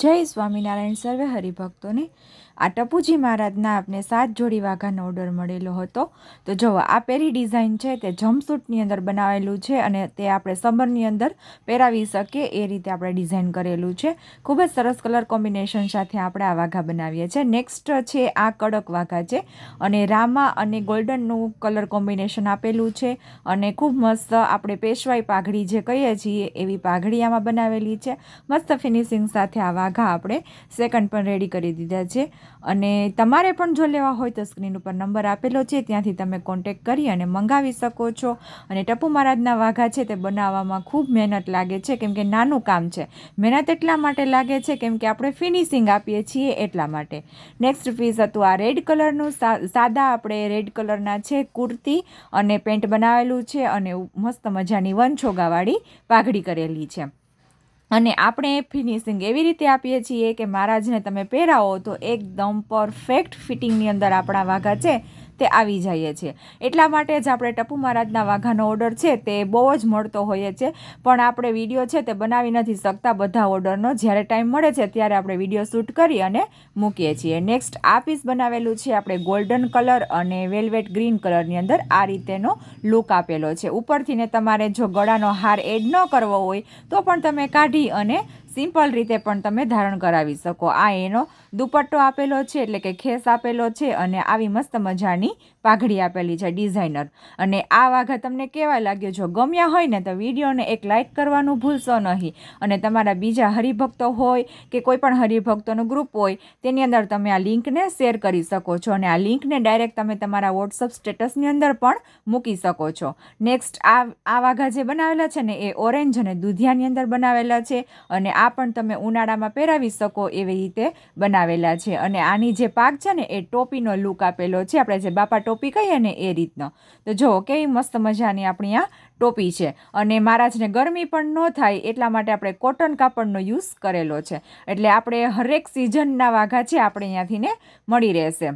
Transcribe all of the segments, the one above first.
જય સ્વામિનારાયણ સર્વે હરિભક્તોને આ ટપુજી મહારાજના આપને 7 જોડી વાઘાનો ઓર્ડર મળેલો હતો। તો જો આ પહેરી ડિઝાઇન છે તે જમ્પસૂટની અંદર બનાવેલું છે અને તે આપણે સમરની અંદર પહેરાવી શકીએ એ રીતે આપણે ડિઝાઇન કરેલું છે। ખૂબ જ સરસ કલર કોમ્બિનેશન સાથે આપણે આ વાઘા બનાવીએ છીએ। નેક્સ્ટ છે આ કડક વાઘા છે અને રામા અને ગોલ્ડનનું કલર કોમ્બિનેશન આપેલું છે અને ખૂબ મસ્ત આપણે પેશવાઈ પાઘડી જે કહીએ છીએ એવી પાઘડી આમાં બનાવેલી છે। મસ્ત ફિનિશિંગ સાથે આ વાઘા આપણે સેકન્ડ પણ રેડી કરી દીધા છે અને તમારે પણ જો લેવા હોય તો સ્ક્રીન ઉપર નંબર આપેલો છે, ત્યાંથી તમે કોન્ટેક્ટ કરી અને મંગાવી શકો છો। અને ટપુ મહારાજના વાઘા છે તે બનાવવામાં ખૂબ મહેનત લાગે છે, કેમ કે નાનું કામ છે। મહેનત એટલા માટે લાગે છે કેમ કે આપણે ફિનિશિંગ આપીએ છીએ એટલા માટે। નેક્સ્ટ પીસ હતું આ રેડ કલરનું, સાદા આપણે રેડ કલરના છે કુર્તી અને પેન્ટ બનાવેલું છે અને મસ્ત મજાની વનછોગાવાળી પાઘડી કરેલી છે। અને આપણે ફિનિશિંગ એવી રીતે આપીએ છીએ કે મહારાજને તમે પહેરાવો તો એકદમ પરફેક્ટ ફિટિંગની અંદર આપણા વાઘા છે તે આવી જાય છે। એટલા માટે જ આપણે ટપુ મહારાજના વાઘાનો ઓર્ડર છે તે બહુ જ મળતો હોઈએ છે, પણ આપણે વિડીયો છે તે બનાવી નથી શકતા બધા ઓર્ડરનો। જ્યારે ટાઈમ મળે છે ત્યારે આપણે વિડીયો શૂટ કરી અને મૂકીએ છીએ। નેક્સ્ટ આ પીસ બનાવેલું છે આપણે ગોલ્ડન કલર અને વેલ્વેટ ગ્રીન કલરની અંદર આ રીતેનો લુક આપેલો છે। ઉપરથી ને તમારે જો ગળાનો હાર એડ ન કરવો હોય તો પણ તમે કાઢી અને સિમ્પલ રીતે પણ તમે ધારણ કરાવી શકો। આ એનો દુપટ્ટો આપેલો છે એટલે કે ખેસ આપેલો છે અને આવી મસ્ત મજાની પાઘડી આપેલી છે ડિઝાઇનર। અને આ વાઘા તમને કેવા લાગ્યો? જો ગમ્યા હોય ને તો વિડીયોને એક લાઇક કરવાનું ભૂલશો નહીં અને તમારા બીજા હરિભક્તો હોય કે કોઈ પણ હરિભક્તોનું ગ્રુપ હોય તેની અંદર તમે આ લિંકને શેર કરી શકો છો અને આ લિંકને ડાયરેક્ટ તમે તમારા વોટ્સઅપ સ્ટેટસની અંદર પણ મૂકી શકો છો। નેક્સ્ટ આ વાઘા જે બનાવેલા છે ને એ ઓરેન્જ અને દૂધિયાની અંદર બનાવેલા છે અને આ પણ તમે ઉનાળામાં પહેરાવી શકો એવી રીતે બનાવેલા છે। અને આની જે પાગ છે ને એ ટોપીનો લુક આપેલો છે, આપણે જે બાપા ટોપી કહીએ ને એ રીતનો। તો જો કેવી મસ્ત મજાની આપણી આ ટોપી છે અને મહારાજને ગરમી પણ ન થાય એટલા માટે આપણે કોટન કાપડનો યુઝ કરેલો છે, એટલે આપણે હરેક સિઝનના વાઘા છે આપણે અહીંયાથી ને મળી રહેશે।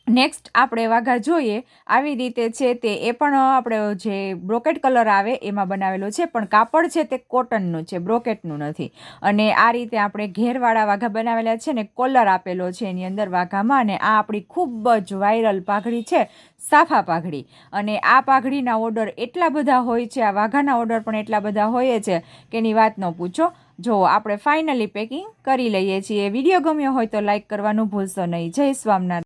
નેક્સ્ટ આપણે વાઘા જોઈએ આવી રીતે છે તે એ પણ આપણે જે બ્રોકેટ કલર આવે એમાં બનાવેલો છે, પણ કાપડ છે તે કોટનનું છે, બ્રોકેટનું નથી। અને આ રીતે આપણે ઘેરવાળા વાઘા બનાવેલા છે ને કોલર આપેલો છે એની અંદર વાઘામાં। અને આ આપણી ખૂબ જ વાયરલ પાઘડી છે સાફા પાઘડી। અને આ પાઘડીના ઓર્ડર એટલા બધા હોય છે, આ વાઘાના ઓર્ડર પણ એટલા બધા હોય છે કે એની વાત ન પૂછો। જો આપણે ફાઇનલી પેકિંગ કરી લઈએ છીએ। વિડીયો ગમ્યો હોય તો લાઇક કરવાનું ભૂલશો નહીં। જય સ્વામિનારાયણ।